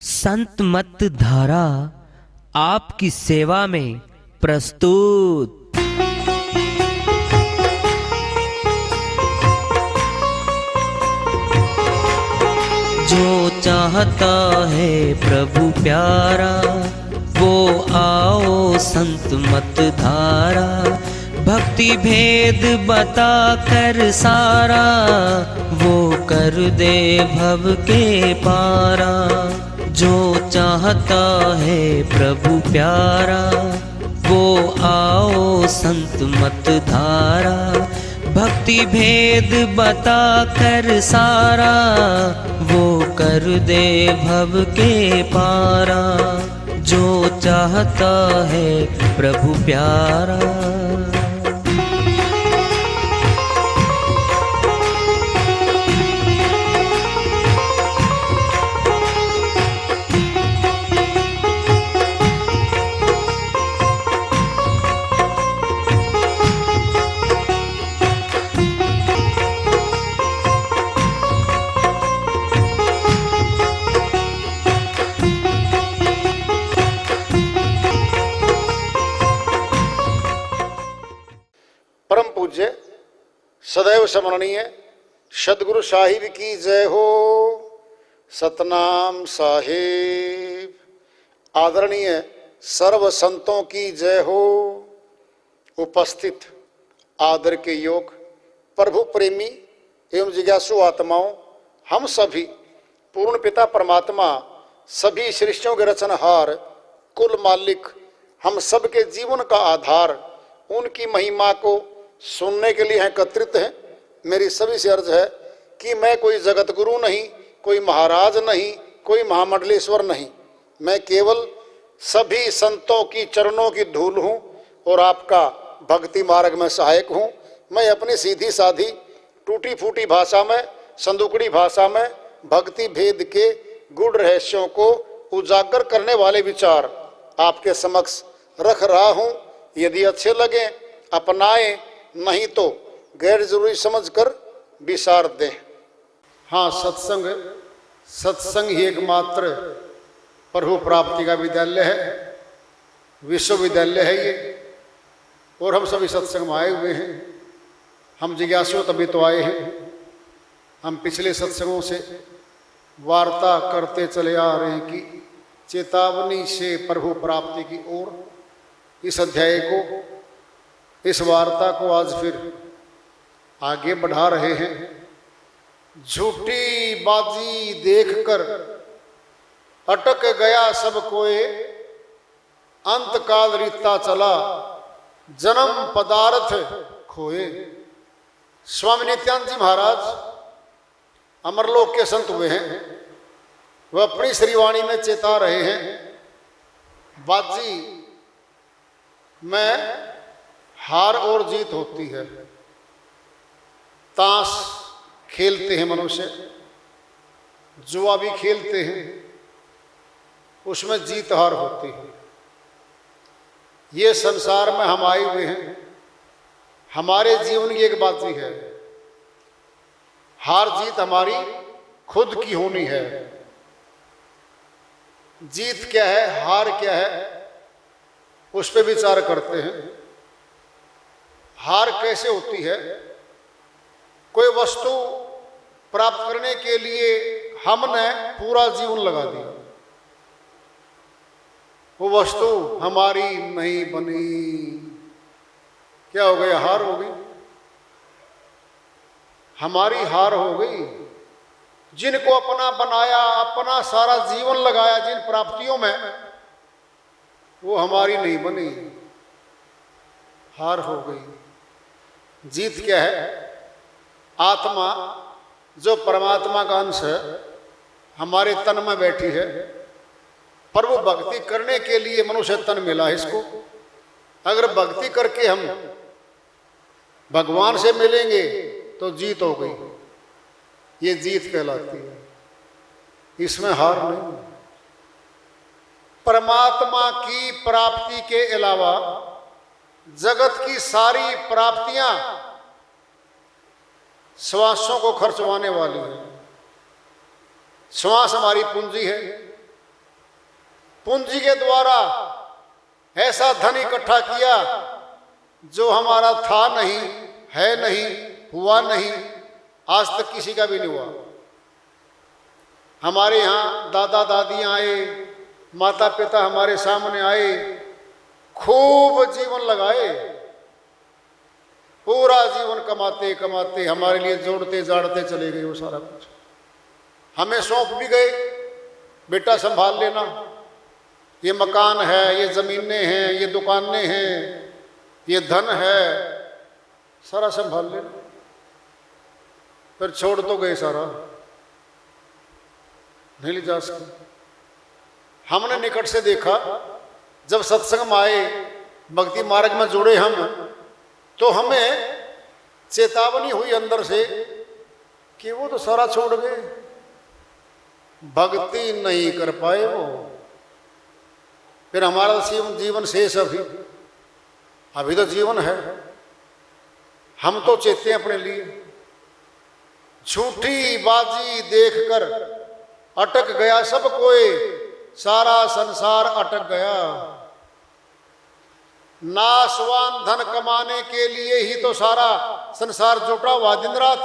संत मत धारा आपकी सेवा में प्रस्तुत। जो चाहता है प्रभु प्यारा वो आओ संत मत धारा। भक्ति भेद बता कर सारा वो कर दे भव के पारा। जो चाहता है प्रभु प्यारा वो आओ संत मत धारा। भक्ति भेद बता कर सारा वो कर दे भव के पारा। जो चाहता है प्रभु प्यारा। परम पूज्य सदैव स्मरणीय सदगुरु साहिब की जय हो। सतनाम साहिब। आदरणीय सर्व संतों की जय हो। उपस्थित आदर के योग प्रभु प्रेमी एवं जिज्ञासु आत्माओं, हम सभी पूर्ण पिता परमात्मा सभी सृष्टियों के रचनहार कुल मालिक हम सबके जीवन का आधार उनकी महिमा को सुनने के लिए एकत्रित हैं। मेरी सभी से अर्ज है कि मैं कोई जगत गुरु नहीं, कोई महाराज नहीं, कोई महामंडलेश्वर नहीं। मैं केवल सभी संतों की चरणों की धूल हूँ और आपका भक्ति मार्ग में सहायक हूँ। मैं अपनी सीधी साधी टूटी फूटी भाषा में, संदुकड़ी भाषा में भक्ति भेद के गूढ़ रहस्यों को उजागर करने वाले विचार आपके समक्ष रख रहा हूँ। यदि अच्छे लगे अपनाएं, नहीं तो गैर जरूरी समझकर विसार दें। हाँ, सत्संग ही एकमात्र प्रभु प्राप्ति का विद्यालय है, विश्वविद्यालय है ये। और हम सभी सत्संग में आए हुए हैं। हम जिज्ञासु तभी तो आए हैं। हम पिछले सत्संगों से वार्ता करते चले आ रहे हैं कि चेतावनी से प्रभु प्राप्ति की ओर। इस अध्याय को, इस वार्ता को आज फिर आगे बढ़ा रहे हैं। झूठी बाजी देखकर अटक गया सब कोई, अंत काल रीता चला जन्म पदार्थ खोए। स्वामी नित्यानंद जी महाराज अमरलोक के संत हुए हैं। वह अपनी श्रीवाणी में चेता रहे हैं, बाजी में हार और जीत होती है। ताश खेलते हैं मनुष्य, जुआ भी खेलते हैं, उसमें जीत हार होती है। ये संसार में हम आए हुए हैं। हमारे जीवन की एक बात ही है, हार जीत हमारी खुद की होनी है। जीत क्या है, हार क्या है, उस पर विचार करते हैं। हार कैसे होती है? कोई वस्तु प्राप्त करने के लिए हमने पूरा जीवन लगा दिया, वो वस्तु हमारी नहीं बनी, क्या हो गया? हार हो गई, हमारी हार हो गई। जिनको अपना बनाया, अपना सारा जीवन लगाया जिन प्राप्तियों में, वो हमारी नहीं बनी, हार हो गई। जीत क्या है? आत्मा जो परमात्मा का अंश है, हमारे तन में बैठी है। प्रभु भक्ति करने के लिए मनुष्य तन मिला है इसको। अगर भक्ति करके हम भगवान से मिलेंगे तो जीत हो गई, ये जीत कहलाती है, इसमें हार नहीं। परमात्मा की प्राप्ति के अलावा जगत की सारी प्राप्तियां श्वासों को खर्चवाने वाली है। श्वास हमारी पूंजी है, पूंजी के द्वारा ऐसा धन इकट्ठा किया जो हमारा था नहीं, है नहीं, हुआ नहीं, आज तक किसी का भी नहीं हुआ। हमारे यहाँ दादा दादियाँ आए, माता पिता हमारे सामने आए, खूब जीवन लगाए, पूरा जीवन कमाते कमाते हमारे लिए जोड़ते जाड़ते चले गए। वो सारा कुछ हमें सौंप भी गए, बेटा संभाल लेना, ये मकान है, ये जमीनें हैं, ये दुकानें हैं, ये धन है, सारा संभाल लेना। फिर छोड़ तो गए सारा, नहीं ले जा सके। हमने निकट से देखा, जब सत्संग में आए, भक्ति मार्ग में जुड़े हम, तो हमें चेतावनी हुई अंदर से कि वो तो सारा छोड़ गए, भक्ति नहीं कर पाए वो। फिर हमारा जीवन शेष अभी तो जीवन है, हम तो चेते हैं अपने लिए। झूठी बाजी देखकर अटक गया सब कोई, सारा संसार अटक गया। नाशवान धन कमाने के लिए ही तो सारा संसार जुटा हुआ दिन रात।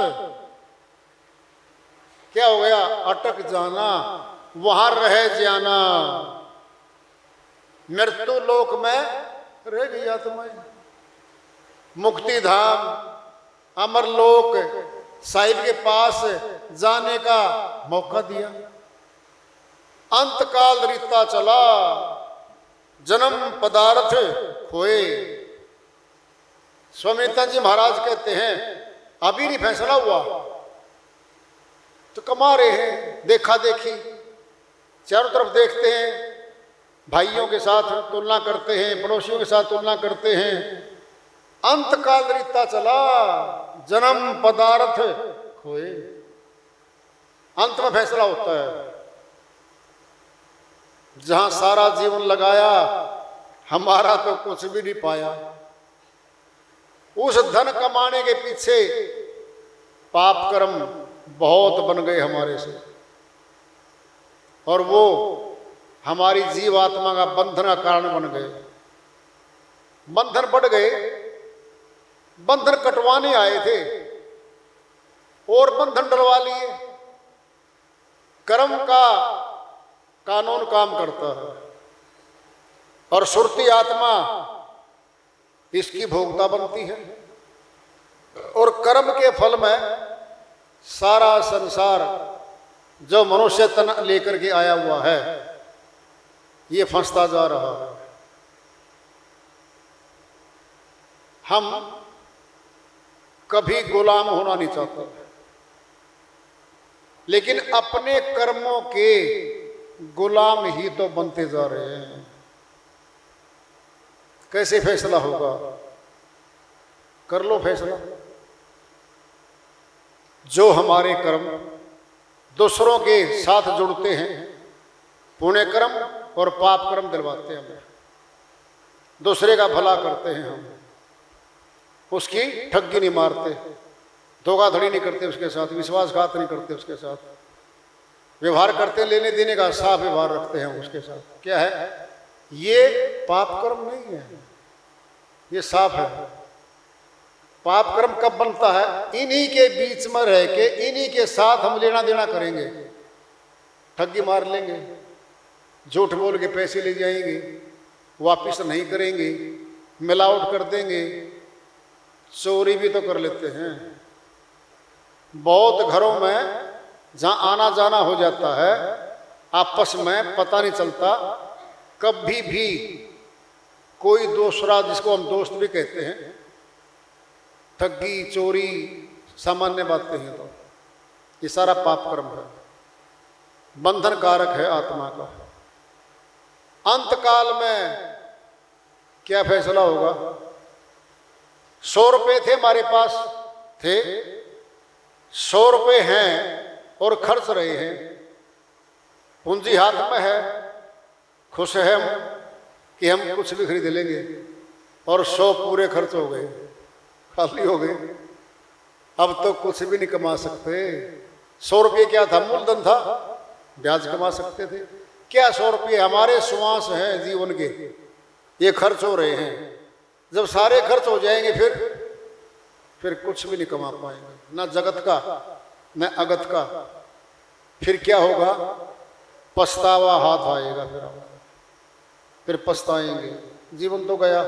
क्या हो गया? अटक जाना, वहां रह जाना। मृत्यु लोक में रह गई आत्मा, मुक्ति धाम, अमर लोक साहिब के पास जाने का मौका दिया। अंतकाल रीता चला, जन्म पदार्थ खोए। स्वामीनाथन जी महाराज कहते हैं, अभी नहीं फैसला हुआ तो कमा रहे हैं, देखा देखी, चारों तरफ देखते हैं, भाइयों के साथ तुलना करते हैं, पड़ोसियों के साथ तुलना करते हैं। अंतकाल रीता चला, जन्म पदार्थ खोए। अंत में फैसला होता है। जहां सारा जीवन लगाया, हमारा तो कुछ भी नहीं पाया। उस धन कमाने के पीछे पाप कर्म बहुत बन गए हमारे से, और वो हमारी जीव आत्मा का बंधन का कारण बन गए। बंधन बढ़ गए, बंधन कटवाने आए थे और बंधन डलवा लिए। कर्म का कानून काम करता है, और सुरती आत्मा इसकी भोक्ता बनती है। और कर्म के फल में सारा संसार जो मनुष्य तन लेकर के आया हुआ है, ये फंसता जा रहा है। हम कभी गुलाम होना नहीं चाहते, लेकिन अपने कर्मों के गुलाम ही तो बनते जा रहे हैं। कैसे फैसला होगा? कर लो फैसला। जो हमारे कर्म दूसरों के साथ जुड़ते हैं, पुण्य कर्म और पाप कर्म दिलवाते हैं हमें, दूसरे का भला करते हैं हम, उसकी ठगी नहीं मारते, धोखाधड़ी नहीं करते उसके साथ, विश्वासघात नहीं करते उसके साथ, व्यवहार करते, लेने देने का साफ व्यवहार रखते हैं उसके साथ। क्या है? ये पाप कर्म नहीं है, ये साफ है। पाप कर्म कब बनता है? इन्हीं के बीच में रह के, इन्हीं के साथ हम लेना देना करेंगे, ठगी मार लेंगे, झूठ बोल के पैसे ले जाएंगे, वापिस नहीं करेंगे, मिलावट कर देंगे, चोरी भी तो कर लेते हैं। बहुत घरों में जहां आना जाना हो जाता है, आपस में पता नहीं चलता, कभी भी कोई दूसरा, जिसको हम दोस्त भी कहते हैं, ठगी चोरी सामान्य बातें हैं, तो ये सारा पाप कर्म है, बंधन कारक है आत्मा का। अंतकाल में क्या फैसला होगा? 100 रुपये थे हमारे पास, थे 100 रुपये हैं और खर्च रहे हैं, पूंजी हाथ में है, खुश है हम कि हम कुछ भी खरीद लेंगे, और 100 पूरे खर्च हो गए, खाली हो गए। अब तो कुछ भी नहीं कमा सकते। 100 रुपये क्या था? मूलधन था, ब्याज कमा सकते थे। क्या 100 रुपये हमारे श्वास हैं जीवन के, ये खर्च हो रहे हैं। जब सारे खर्च हो जाएंगे फिर कुछ भी नहीं कमा पाएंगे, ना जगत का न अगत का। फिर क्या होगा? पछतावा हाथ आएगा, फिर पछताएंगे, जीवन तो गया।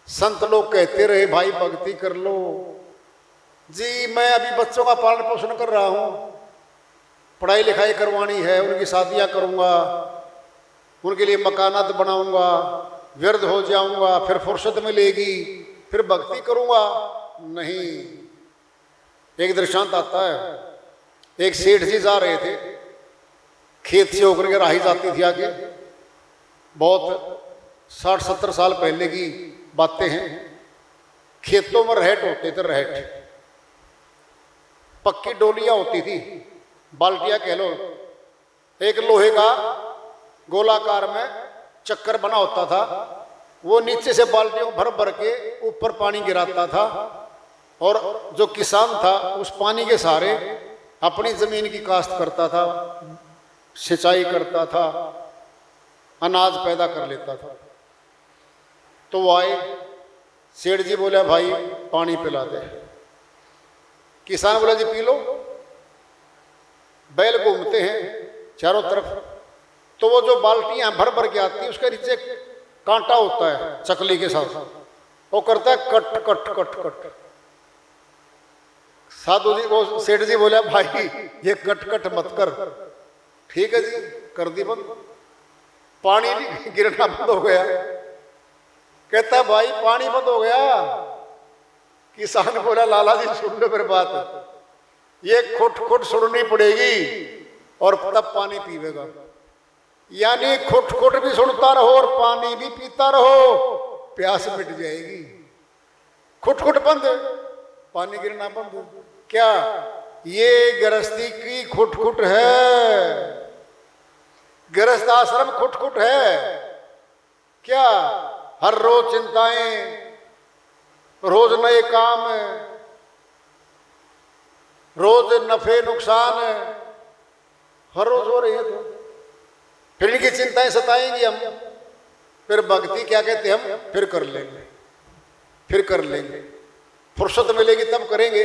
संत लोग कहते रहे भाई भक्ति कर लो जी, मैं अभी बच्चों का पालन पोषण कर रहा हूं, पढ़ाई लिखाई करवानी है, उनकी शादियां करूंगा, उनके लिए मकानात बनाऊंगा, व्यर्थ हो जाऊंगा, फिर फुर्सत मिलेगी, फिर भक्ति करूंगा। नहीं, एक दृष्टांत आता है। एक सेठ जी जा रहे थे, खेत से होकर के राही जाती थी आगे, बहुत 60-70 साल पहले की बातें हैं। खेतों में रहट होते थे, रहट, पक्की डोलियां होती थी, बाल्टियां कह लो, एक लोहे का गोलाकार में चक्कर बना होता था, वो नीचे से बाल्टियों भर भर के ऊपर पानी गिराता था, और जो किसान था उस पानी के सहारे अपनी जमीन की काश्त करता था, सिंचाई करता था, अनाज पैदा कर लेता था। तो वो आए, सेठ जी बोला भाई पानी पिला दे। किसान बोला जी पी लो। बैल घूमते हैं चारों तरफ, तो वो जो बाल्टियां भर भर के आती है उसके नीचे कांटा होता है चकली के साथ, वो करता है कट कट कट कट। साधु जी, वो सेठ जी बोला भाई ये कट कट मत कर। ठीक है जी, कर दी बंद, पानी गिरना बंद हो गया। कहता भाई पानी बंद हो गया। किसान बोला लाला जी सुन लो मेरी बात, ये खुट खुट सुननी पड़ेगी और तब पानी पीवेगा। यानी खुट खुट भी सुनता रहो और पानी भी पीता रहो, प्यास मिट जाएगी। खुट खुट बंद, पानी गिरना बंद। क्या ये गृहस्थी की खुट खुट है? गृहस्थ आश्रम खुट खुट है क्या? हर रोज चिंताएं, रोज नए काम, रोज नफे नुकसान, हर रोज हो रही है। तो फिर इनकी चिंताएं सताएंगी हम, फिर भक्ति क्या कहते हम फिर कर लेंगे, फिर कर लेंगे, फुर्सत मिलेगी तब करेंगे।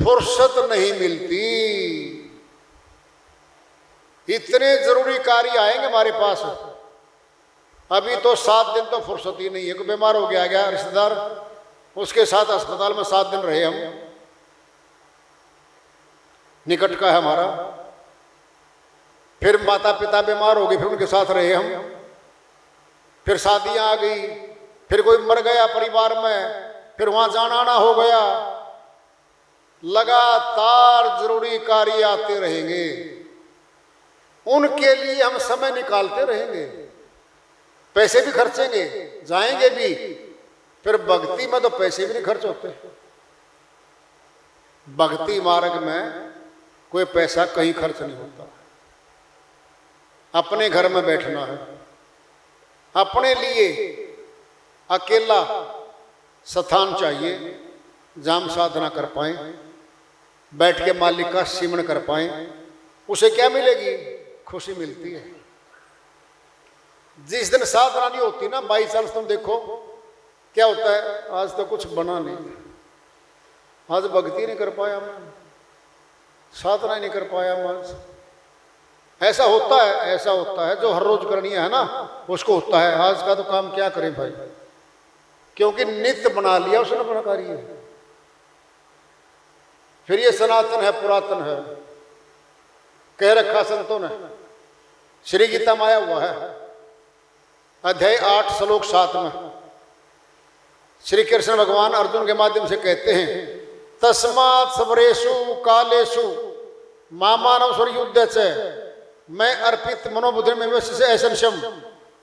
फुर्सत नहीं मिलती। इतने जरूरी कार्य आएंगे हमारे पास। अभी तो 7 दिन तो फुर्सत ही नहीं है। कोई बीमार हो गया रिश्तेदार, उसके साथ अस्पताल में 7 दिन रहे हम, निकट का है हमारा। फिर माता पिता बीमार हो गए, फिर उनके साथ रहे हम। फिर शादियां आ गई, फिर कोई मर गया परिवार में, फिर वहां जाना आना हो गया। लगातार जरूरी कार्य आते रहेंगे, उनके लिए हम समय निकालते रहेंगे, पैसे भी खर्चेंगे, जाएंगे भी। फिर भक्ति में तो पैसे भी नहीं खर्च होते। भक्ति मार्ग में कोई पैसा कहीं खर्च नहीं होता। अपने घर में बैठना है, अपने लिए अकेला स्थान चाहिए जहां हम साधना कर पाए, बैठ के मालिक का सिमरण कर पाए। उसे क्या मिलेगी? खुशी मिलती है। जिस दिन साधना नहीं होती ना, बाई चांस तुम देखो क्या होता है, आज तो कुछ बना नहीं, आज भक्ति नहीं कर पाया मैं, साधना नहीं कर पाया मैं। ऐसा होता है, ऐसा होता है। जो हर रोज करनी है ना उसको होता है, आज का तो काम क्या करें भाई, क्योंकि नित्य बना लिया उसने अपना कार्य। फिर ये सनातन है, पुरातन है, कह रखा संतों ने। श्री गीता में आया हुआ है, अध्याय 8 श्लोक 7 में श्री कृष्ण भगवान अर्जुन के माध्यम से कहते हैं, तस्मात् सर्वेषु कालेषु मामानव स्वर युद्ध से मैं अर्पित मनोबुद्धि में ऐसम।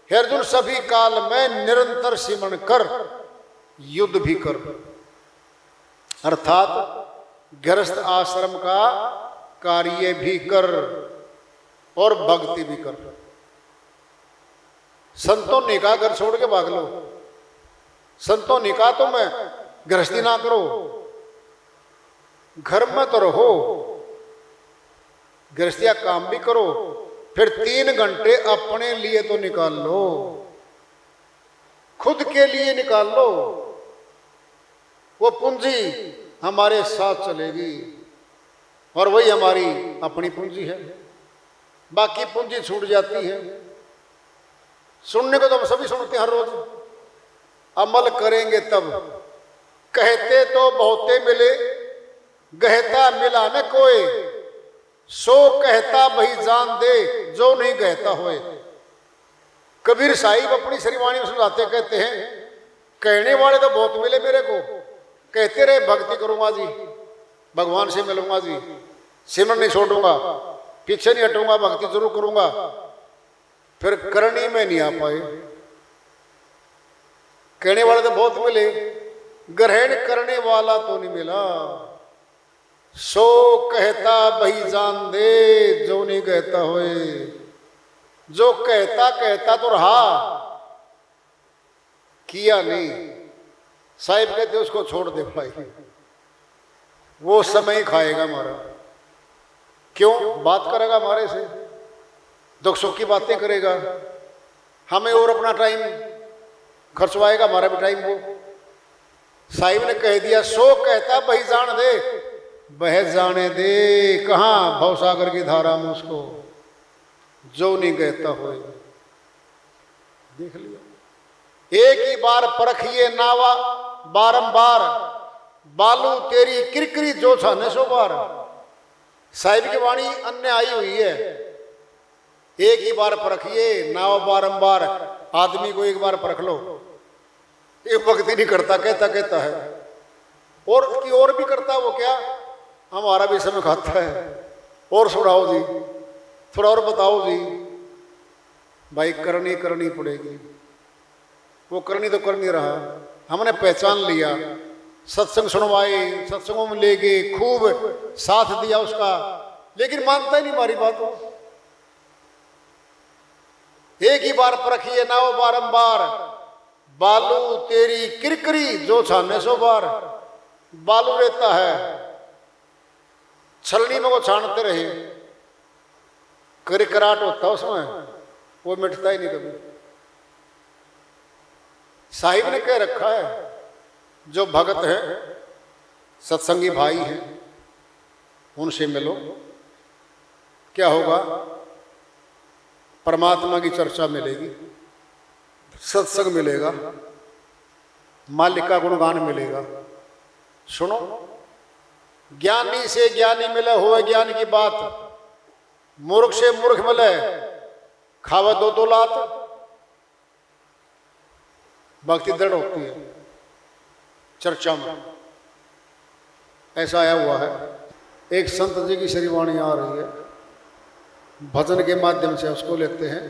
हे अर्जुन, सभी काल में निरंतर सिमरण कर, युद्ध भी कर। अर्थात गृहस्थ आश्रम का कार्य भी कर और भक्ति भी कर। संतों ने कहा घर छोड़ के भाग लो, संतों ने कहा तो मैं गृहस्थी ना करो, घर में तो रहो। गृहस्थिया काम भी करो, फिर 3 घंटे अपने लिए तो निकाल लो, खुद के लिए निकाल लो। वो पूंजी हमारे साथ चलेगी और वही हमारी अपनी पूंजी है। बाकी पूंजी छूट जाती है। सुनने को तो हम सभी सुनते हैं हर रोज, अमल करेंगे तब। कहते तो बहुते मिले, गहता मिला न कोई, सो कहता भई जान दे जो नहीं कहता होए। कबीर साहिब अपनी श्रीवाणी में समझाते कहते हैं, कहने वाले तो बहुत मिले मेरे को, कहते रहे भक्ति करूंगा जी, भगवान से मिलूंगा जी, सिमरन नहीं छोड़ूंगा, पीछे नहीं हटूंगा, भक्ति जरूर करूंगा, फिर करनी में नहीं आ पाए। कहने वाले तो बहुत मिले, ग्रहण करने वाला तो नहीं मिला। सो कहता भई जान दे जो नहीं कहता होए। जो कहता कहता तो रहा, किया नहीं। साहिब कहते उसको छोड़ दे भाई, वो समय ही खाएगा हमारा। क्यों? बात करेगा हमारे से, दुख सुख की बातें करेगा, हमें और अपना टाइम खर्चवाएगा, हमारा भी टाइम वो। साहिब ने कह दिया, सो कहता भाई जान दे, बह जाने दे कहाँ भवसागर की धारा में उसको, जो नहीं कहता होए। देख लिया, एक ही बार परखिए नावा बारंबार, बालू तेरी किरकिरी जो छाने सो बार। साहिब की वाणी अन्य आई हुई है, एक ही बार परखिए नाव बारंबार। आदमी को एक बार परख लो, ये भक्ति नहीं करता, कहता कहता है, और की और भी करता है वो, क्या हमारा भी समय खाता है, और सुनाओ जी, थोड़ा और बताओ जी। भाई करनी करनी पड़ेगी, वो करनी तो कर नहीं रहा। हमने पहचान लिया, सत्संग सुनवाए, सत्संगों में ले गए, खूब साथ दिया उसका, लेकिन मानता ही नहीं हमारी बात हो। एक ही बार परखिए नाव बारंबार, बालू तेरी किरकिरी जो छाने सो बार। बालू रहता है, छलनी में वो छानते रहे, किरकिराट होता उसमें, वो मिटता ही नहीं कभी। साहिब ने कह रखा है, जो भगत है, सत्संगी भाई हैं, उनसे मिलो। क्या होगा? परमात्मा की चर्चा मिलेगी, सत्संग मिलेगा, मालिक का गुणगान मिलेगा। सुनो, ज्ञानी से ज्ञानी मिले हुए ज्ञान की बात, मूर्ख से मूर्ख मिले खावे 2-2 लात। भक्ति दृढ़ होती है चर्चा में, ऐसा आया हुआ है। एक संत जी की श्रीवाणी आ रही है, भजन के माध्यम से उसको लेते हैं।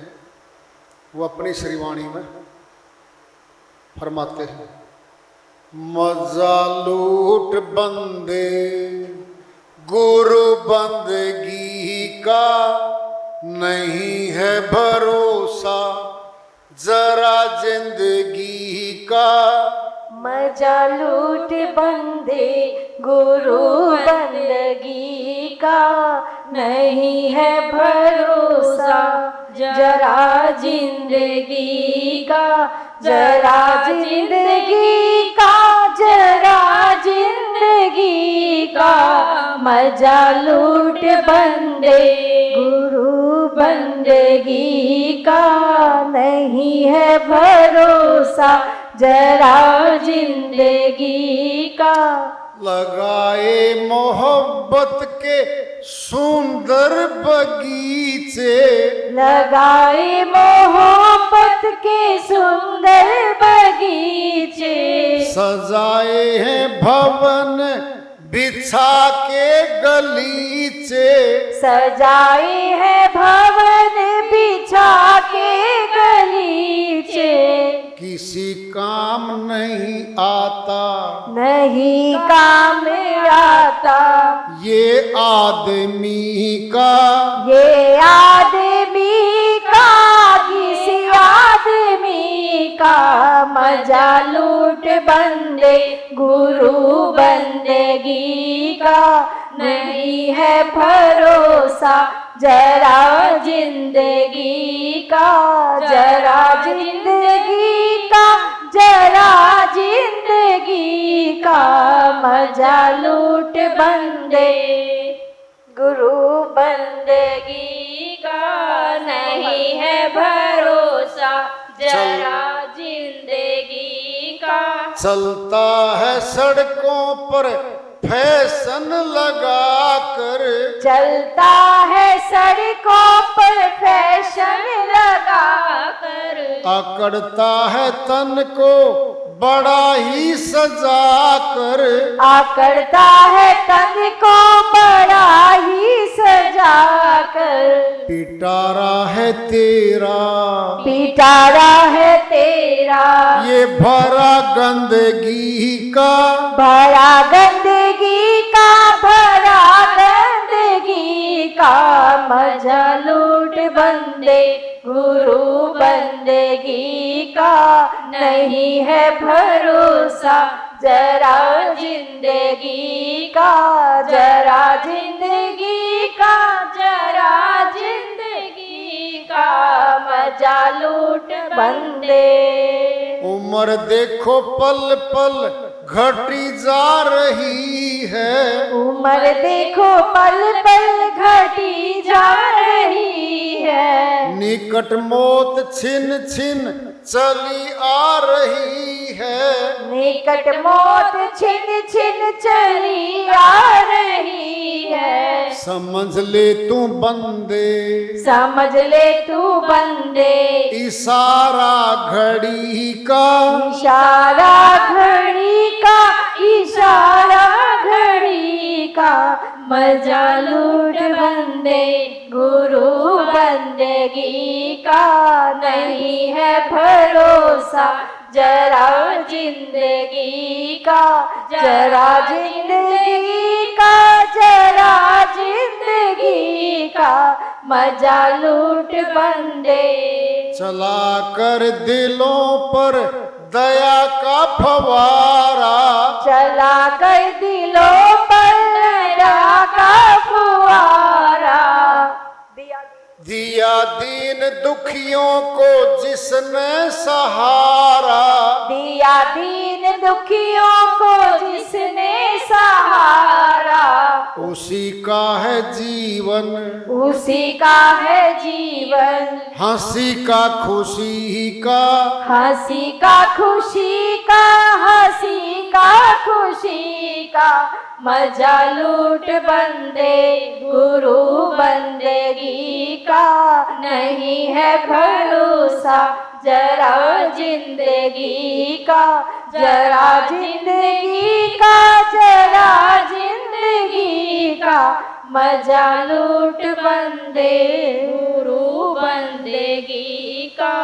वो अपनी श्रीवाणी में फरमाते हैं, मजा लूट बंदे गुरु बंदगी का, नहीं है भरोसा जरा जिंदगी का। मजा लूट बंदे गुरु बंदगी का, नहीं है भरोसा जरा जिंदगी का, जरा जिंदगी का, जरा जिंदगी का। मजा लूट बंदे गुरु बंदगी का, नहीं है भरोसा जरा जिंदगी का। लगाए मोहब्बत के सुंदर बगीचे, लगाए मोहब्बत के सुंदर बगीचे, सजाए हैं भवन बिछा के गलीचे, सजाए हैं भवन बिछा के गलीचे। किसी काम नहीं आता, नहीं काम आता, ये आदमी का, ये आदमी का, किसी आदमी का। मजा लूट बंदे गुरु बंदगी का, नहीं है भरोसा जरा जिंदगी का, जरा जिंदगी का, जरा जिंदगी का मजा लूट बंदे गुरु बंदगी का। नहीं है भरोसा जरा जिंदगी का। चलता है सड़कों पर फैशन लगा कर, चलता है सड़कों पर फैशन लगा कर, अकड़ता है तन को बड़ा ही सजा कर, आकड़ता है तन को बड़ा ही सजा कर। पिटारा है तेरा, पिटारा है तेरा, ये भरा गंदगी का, भरा गंदगी का, भरा गंदगी का मजा लूट बंदे गुरु बंदगी का। नहीं है भरोसा जरा जिंदगी का, जरा जिंदगी का, जरा जिंदगी का मजा लूट बंदे। उम्र देखो पल पल घटी जा रही है, उम्र देखो पल पल घटी जा रही है, निकट मौत छिन छिन चली आ रही है, निकट मौत छिन छिन चली आ रही है। समझ ले तू बंदे, समझ ले तू बंदे इशारा घड़ी का, इशारा घड़ी का, इशारा घड़ी का मजा लूट बंदे गुरु बंदगी का। नहीं है भरोसा जरा जिंदगी का, जरा जिंदगी का, जरा जिंदगी का मजा लूट बंदे। चला कर दिलों पर दया का फवारा, चला कर दिलों पर दया का फुवारा, दिया दीन दुखियों को जिसने सहारा, दिया दीन दुखियों को जिसने सहारा, उसी का है जीवन, उसी का है जीवन, हंसी का खुशी का, हंसी का खुशी का, हंसी का खुशी का मजा लूट बंदे गुरु बंदगी का। नहीं है भरोसा जरा जिंदगी का, जरा जिंदगी का, जरा जिंदगी का मजा लूट बंदे गुरु बंदगी का।